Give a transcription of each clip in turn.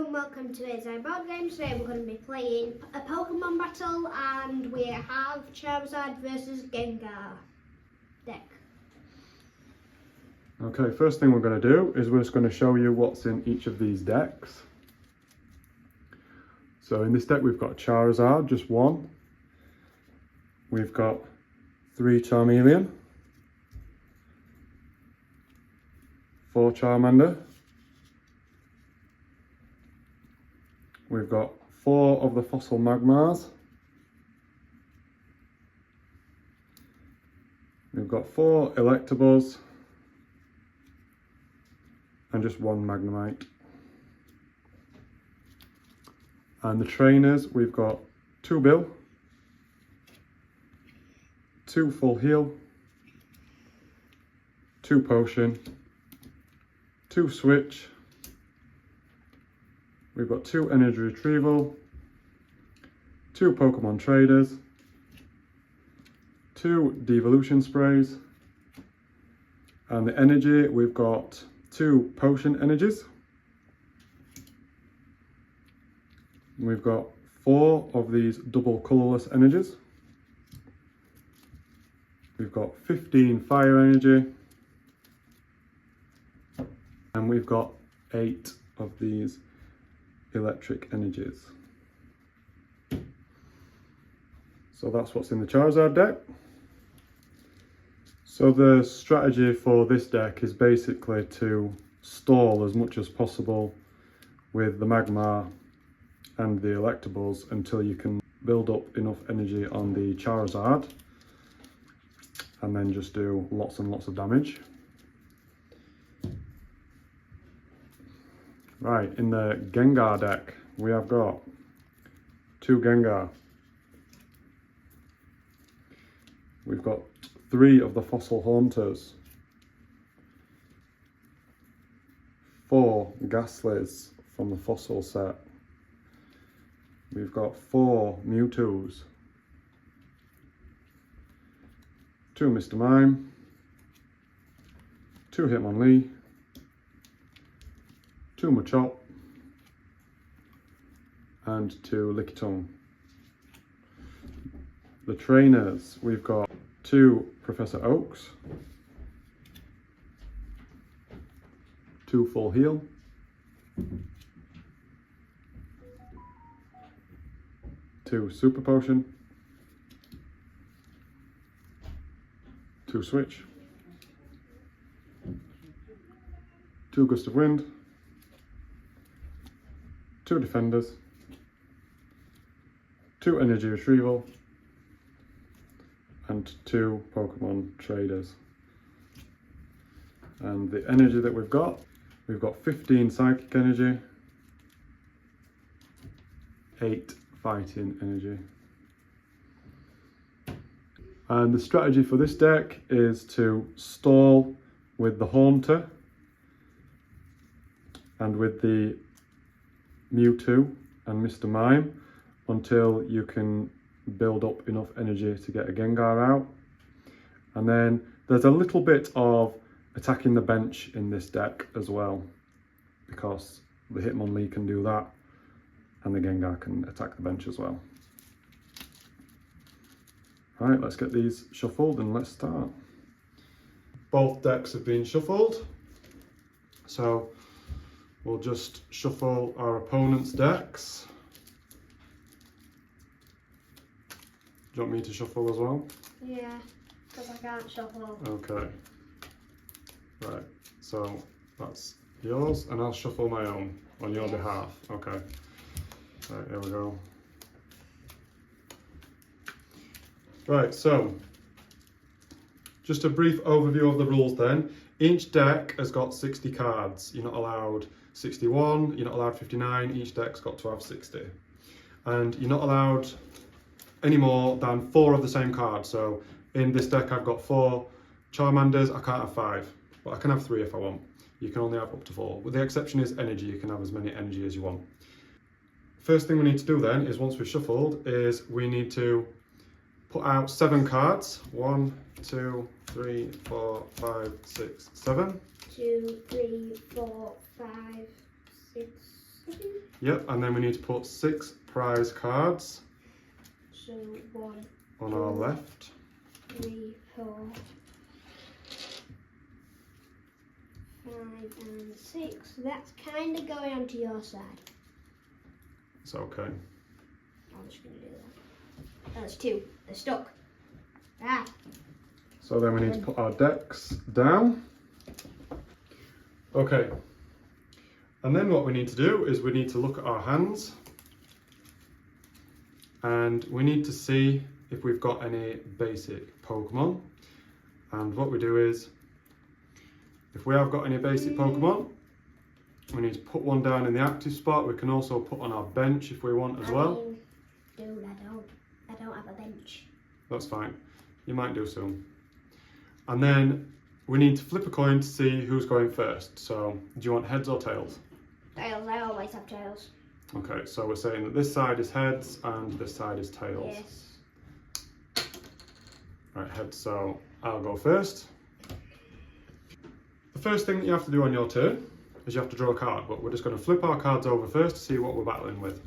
and welcome to today's board game. Today we're going to be playing a Pokemon battle and we have Charizard versus Gengar deck. Okay, first thing we're going to do is we're just going to show you what's in each of these decks. So in this deck we've got Charizard, just one. We've got 3 Charmeleon, 4 Charmander. We've got 4 of the Fossil Magmars. We've got 4 Electabuzz. And just 1 Magnemite. And the trainers, we've got 2 Bill, 2 Full Heal, 2 Potion, 2 Switch. We've got 2 Energy Retrieval, 2 Pokemon Traders, 2 Devolution Sprays, and the energy, we've got 2 Potion Energies. We've got 4 of these double colourless energies. We've got 15 Fire Energy, and we've got 8 of these electric energies. So that's what's in the Charizard deck. So the strategy for this deck is basically to stall as much as possible with the Magmar and the Electabuzz until you can build up enough energy on the Charizard and then just do lots and lots of damage. Right, in the Gengar deck, we have got 2 Gengar. We've got 3 of the Fossil Haunters, 4 Gastlys from the Fossil set. We've got 4 Mewtwo's, 2 Mr. Mime, 2 Hitmonlee, 2 Machop, and 2 Lickitung. The trainers, we've got 2 Professor Oaks, 2 Full Heal, 2 Super Potion, 2 Switch, 2 Gust of Wind, 2 Defenders, 2 Energy Retrieval, and 2 Pokemon Traders. And the energy that we've got 15 Psychic Energy, 8 Fighting Energy. And the strategy for this deck is to stall with the Haunter and with the Mewtwo and Mr. Mime until you can build up enough energy to get a Gengar out. And then there's a little bit of attacking the bench in this deck as well, because the Hitmonlee can do that and the Gengar can attack the bench as well. Right, let's get these shuffled and let's start. Both decks have been shuffled, so we'll just shuffle our opponent's decks. Do you want me to shuffle as well? Yeah, because I can't shuffle. Okay. Right, so that's yours and I'll shuffle my own on your behalf. Okay. Right, here we go. Right, so just a brief overview of the rules then. Each deck has got 60 cards. You're not allowed 61, you're not allowed 59, each deck's got to have 60. And you're not allowed any more than 4 of the same card. So in this deck I've got 4 Charmanders, I can't have 5, but I can have 3 if I want. You can only have up to 4. But the exception is energy, you can have as many energy as you want. First thing we need to do then is, once we've shuffled, is we need to put out 7 cards. 1, 2, 3, 4, 5, 6, 7. 2, 3, 4, 5, 6, Yep, and then we need to put 6 prize cards So 1, on our left. 3, 4, 5 and 6. That's kind of going onto your side. It's okay. I'm just going to do that. That's 2. They're stuck. Ah. So then we need to put our decks down. Okay. And then what we need to do is we need to look at our hands. And we need to see if we've got any basic Pokemon. And what we do is, if we have got any basic Pokemon, we need to put one down in the active spot. We can also put on our bench if we want as well. Dude, I don't have a bench. That's fine. You might do soon. And then we need to flip a coin to see who's going first. So, do you want heads or tails? Tails, I always have tails. Okay, so we're saying that this side is heads and this side is tails. Yes. Right, heads, so I'll go first. The first thing that you have to do on your turn is you have to draw a card, but we're just going to flip our cards over first to see what we're battling with.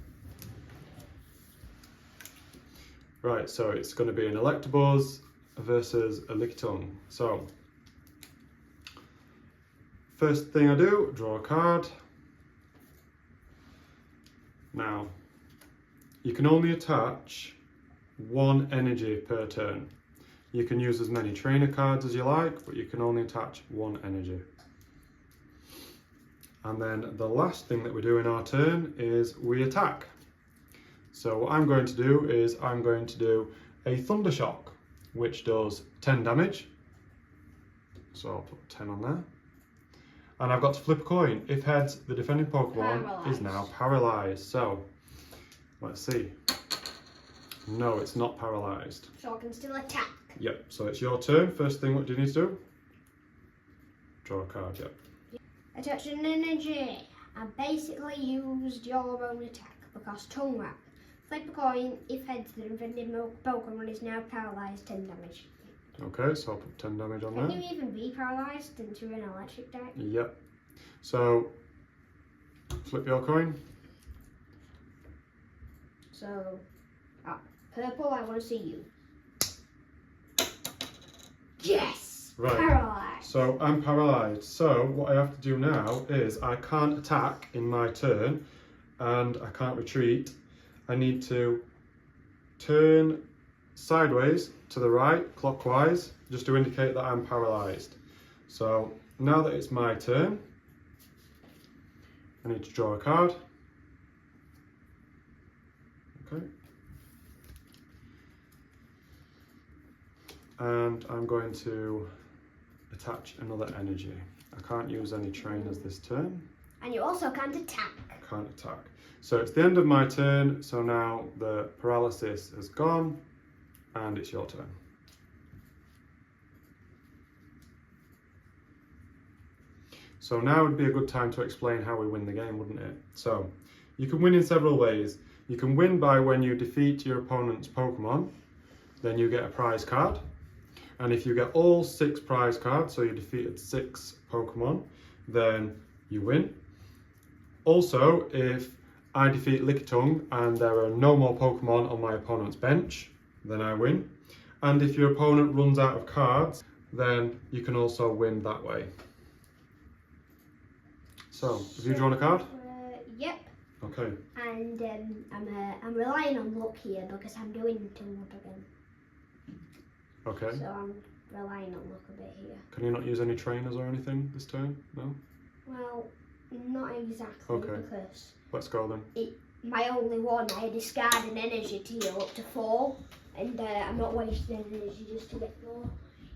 Right, so it's going to be an Electabuzz versus a Lickitung. So, first thing I do, draw a card. Now, you can only attach 1 energy per turn. You can use as many trainer cards as you like, but you can only attach 1 energy. And then the last thing that we do in our turn is we attack. So what I'm going to do is I'm going to do a Thunder Shock, which does 10 damage. So I'll put 10 on there. And I've got to flip a coin. If heads, the defending Pokemon is now paralysed. So, let's see. No, it's not paralysed. So I can still attack. Yep, so it's your turn. First thing, what do you need to do? Draw a card, yep. Attach an energy. I basically used your own attack because tongue wrap. Flip a coin. If heads, the defending Pokemon is now paralysed, 10 damage. Okay, so I'll put 10 damage on there. Can you even be paralysed into an electric type? Yep. So, flip your coin. So, purple, I want to see you. Yes! Right. Paralysed. So, I'm paralysed. So, what I have to do now is I can't attack in my turn and I can't retreat. I need to turn sideways to the right, clockwise, just to indicate that I'm paralysed. So now that it's my turn, I need to draw a card. Okay. And I'm going to attach another energy. I can't use any trainers this turn. And you also can't attack. I can't attack. So it's the end of my turn, so now the paralysis has gone. And it's your turn. So now would be a good time to explain how we win the game, wouldn't it? So, you can win in several ways. You can win by when you defeat your opponent's Pokemon, then you get a prize card. And if you get all 6 prize cards, so you defeated 6 Pokemon, then you win. Also, if I defeat Lickitung and there are no more Pokemon on my opponent's bench, then I win. And if your opponent runs out of cards, then you can also win that way. So, have you drawn a card? Yep. Okay. And I'm relying on luck here because I'm doing 2 again. Okay. So I'm relying on luck a bit here. Can you not use any trainers or anything this turn? No? Well, not exactly Okay. because Let's go then. my only one, I discard an energy to heal up to 4, and I'm not wasting energy just to get 4.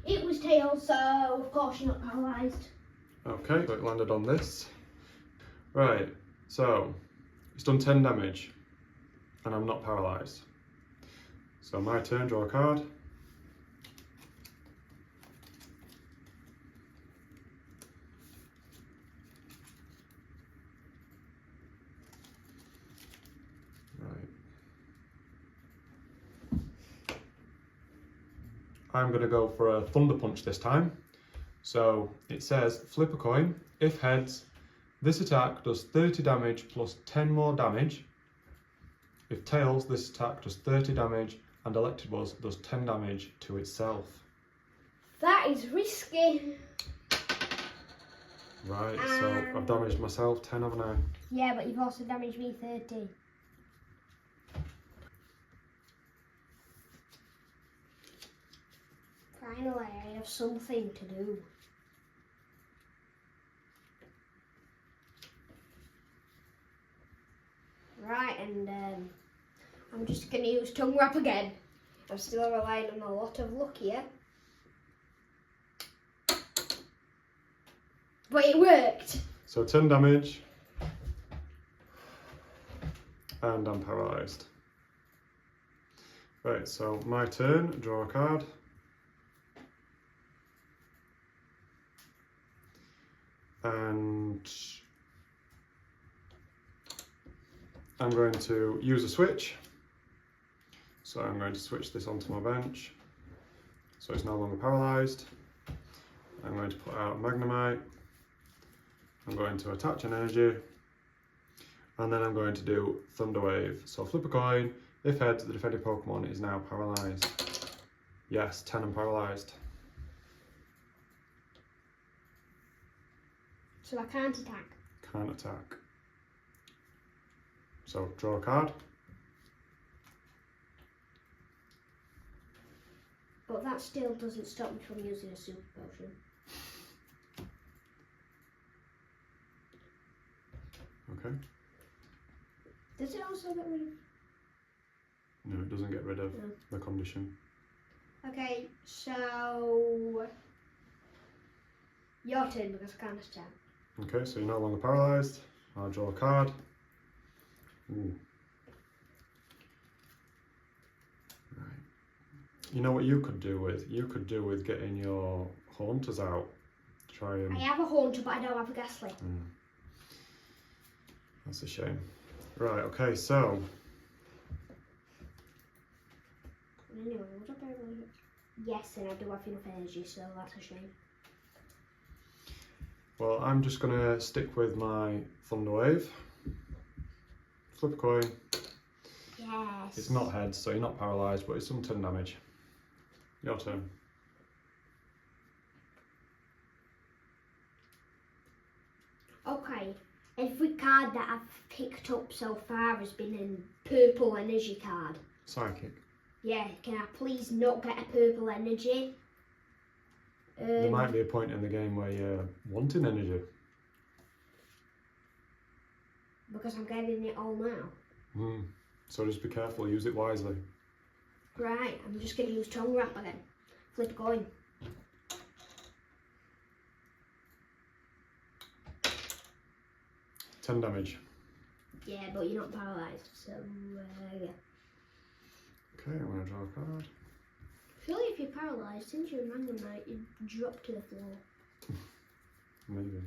It was tails, so of course you're not paralysed. Okay, so it landed on this. Right, so it's done 10 damage, and I'm not paralysed. So my turn, draw a card. I'm going to go for a Thunder Punch this time. So it says flip a coin. If heads, This attack does 30 damage plus 10 more damage. If Tails, this attack does 30 damage and Electabuzz does 10 damage to itself. That is risky. Right, so I've damaged myself 10, haven't I? Yeah, but you've also damaged me 30. Finally, I have something to do. Right, and I'm just going to use Tongue Wrap again. I'm still relying on a lot of luck here. But it worked. So 10 damage. And I'm paralysed. Right, so my turn, draw a card. And I'm going to use a switch. So I'm going to switch this onto my bench. So it's no longer paralysed. I'm going to put out Magnemite. I'm going to attach an energy. And then I'm going to do Thunder Wave. So flip a coin. If heads, the defending Pokemon is now paralysed. Yes, 10 and paralysed. So I can't attack. Can't attack. So draw a card. But that still doesn't stop me from using a super potion. Okay. Does it also get rid of... No, it doesn't get rid of the condition. Okay, so... Your turn because I can't attack. Okay, so you're no longer paralysed. I'll draw a card. Ooh. Right. You know what you could do with? You could do with getting your Haunters out. Try and... I have a Haunter, but I don't have a Ghastly. That's a shame. Right, okay, so... Anyway, what about it? Yes, and I do have enough energy, so that's a shame. Well, I'm just going to stick with my Thunder Wave. Flip a coin. Yes. It's not heads, so you're not paralysed, but it's some 10 damage. Your turn. Okay, every card that I've picked up so far has been a purple energy card. Psychic. Yeah, can I please not get a purple energy? There might be a point in the game where you're wanting energy. Because I'm getting it all now. So just be careful, use it wisely. Right, I'm just going to use Tongue Wrap again. Flip a coin. $10 damage. Yeah, but you're not paralysed, so yeah. Okay, I'm going to draw a card. Surely if you're paralysed, since you're a Magnemite, you'd drop to the floor. Maybe.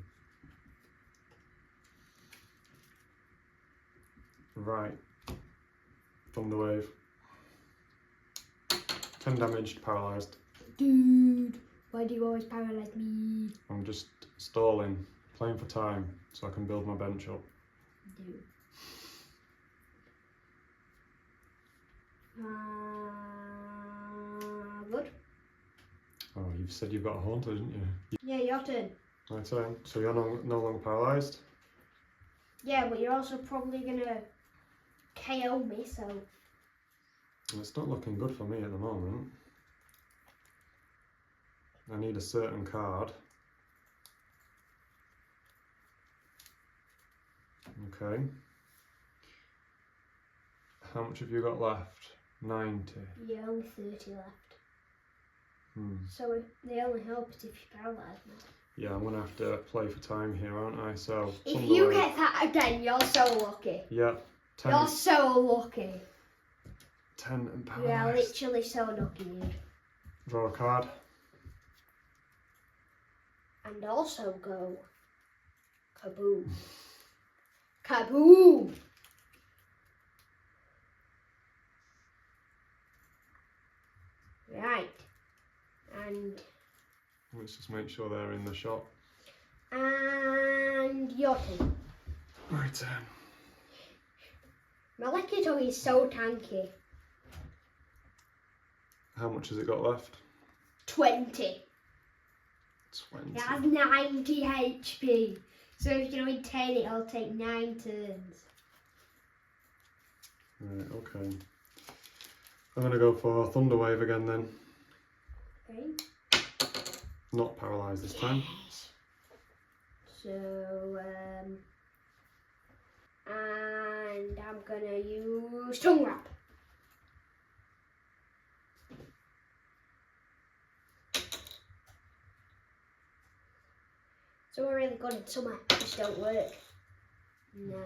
Right. Thunder Wave. 10 damaged, paralysed. Dude, why do you always paralyse me? I'm just stalling, playing for time, so I can build my bench up. Dude. Good. Oh, you've said you've got a Haunter, didn't you? Yeah, your turn. My turn. So you're no longer paralysed? Yeah, but you're also probably gonna KO me, so... It's not looking good for me at the moment. I need a certain card. Okay. How much have you got left? 90. Yeah, only 30 left. So they only help us if you paralyse me. Yeah, I'm going to have to play for time here, aren't I? So if you get that again, you're so lucky. Yeah, 10. You're so lucky. 10 and paralysed. You are literally so lucky, dude. Draw a card. And also go kaboom. Kaboom! Right. And let's just make sure they're in the shop. and And your turn. My turn. My lucky dog is so tanky. How much has it got left? 20. 20. It has 90 HP. So if you only 10, it'll take 9 turns. Right, okay. I'm going to go for Thunder Wave again then. Okay. Not paralysed this time. Yes. So, and I'm gonna use Tongue Wrap. So we're really good at summer, just don't work. No.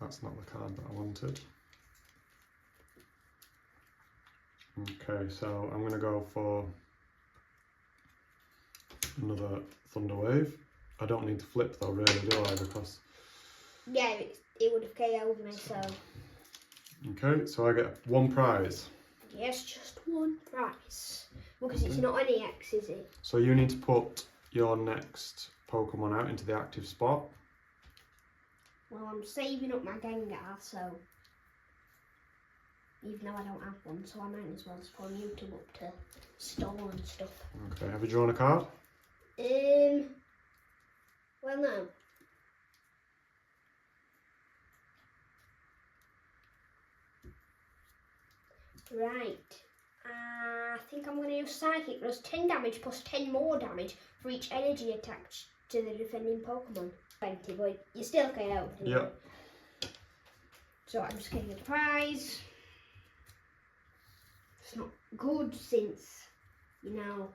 That's not the card that I wanted. Okay, so I'm going to go for another Thunder Wave. I don't need to flip though, really, do I? Because Yeah, it would have KO'd me, so. okay, so I get one prize. Yes, just one prize. Because it's not an EX, is it? So you need to put your next Pokemon out into the active spot. Well, I'm saving up my Gengar, so. Even though I don't have one, so I might as well spawn YouTube up to stall and stuff. Okay, have you drawn a card? Well, no. Right. I think I'm going to use Psychic. Does 10 damage plus 10 more damage for each energy attached to the defending Pokemon. 20, but you still KO. Yeah. So I'm just getting a prize. It's not good since, you know,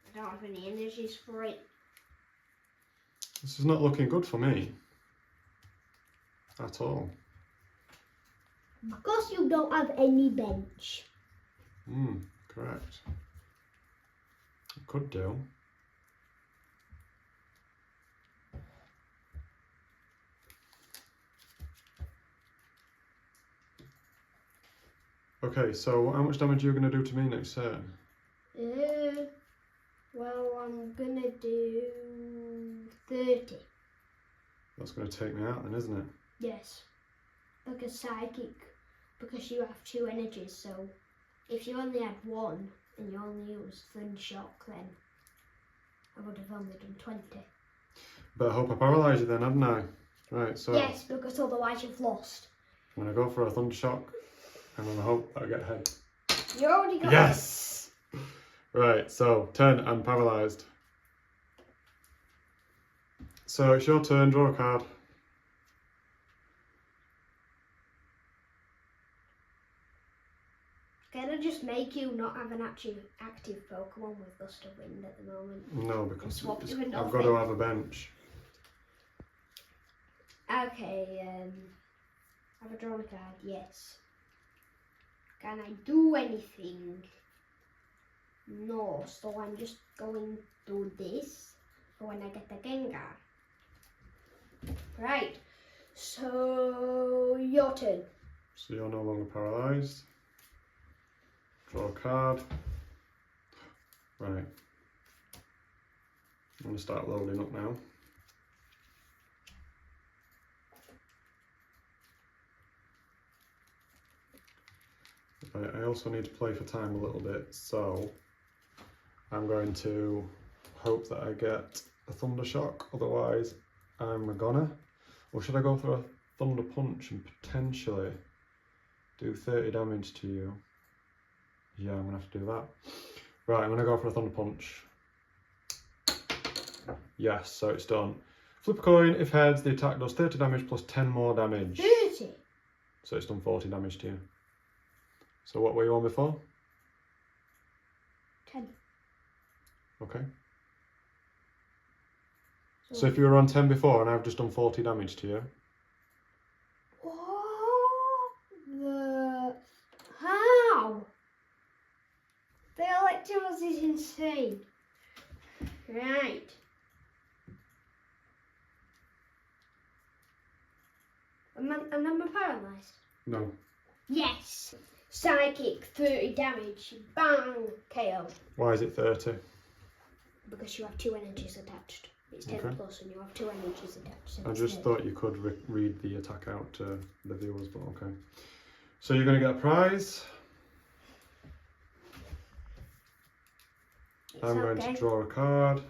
I don't have any energies for it. This is not looking good for me. At all. Because you don't have any bench. Correct. I could do. Okay, so how much damage are you going to do to me next turn? Well, I'm going to do 30. That's going to take me out then, isn't it? Yes. Because Psychic, because you have 2 energies, so if you only had 1 and you only used Thunder Shock, then I would have only done 20. But I hope I paralyse you then, hadn't I? Right, so Yes, because otherwise you've lost. I'm going to go for a Thunder Shock and then I hope I get ahead. You already got Yes! Right, so turn, I'm paralysed. So it's your turn, draw a card. Can I just make you not have an active Pokemon with Gust of Wind at the moment? No, because Swap you with I've nothing. got to have a bench. Okay, have I drawn a card? Yes. Can I do anything? No, so I'm just going to do this for when I get the Gengar. Right, so your turn. So you're no longer paralysed. Draw a card. Right. I'm going to start loading up now. Right, I also need to play for time a little bit, so I'm going to hope that I get a Thunder Shock, otherwise I'm a goner. Or should I go for a Thunder Punch and potentially do 30 damage to you? Yeah, I'm going to have to do that. Right, I'm going to go for a Thunder Punch. Yes, so it's done. Flip a coin, if heads, the attack does 30 damage plus 10 more damage. 30? So it's done 40 damage to you. So what were you on before? 10. Okay. So if you were on 10 before and I've just done 40 damage to you. What the... How? The Electabuzz is insane. Right. And I'm paralysed. No. Yes. Psychic, 30 damage, bang, KO. Why is it 30? Because you have 2 energies attached. It's 10 Okay. plus and you have 2 energies attached. So I it's just 30. thought you could read the attack out to the viewers, but okay. So you're going to get a prize. It's I'm going okay. to draw a card.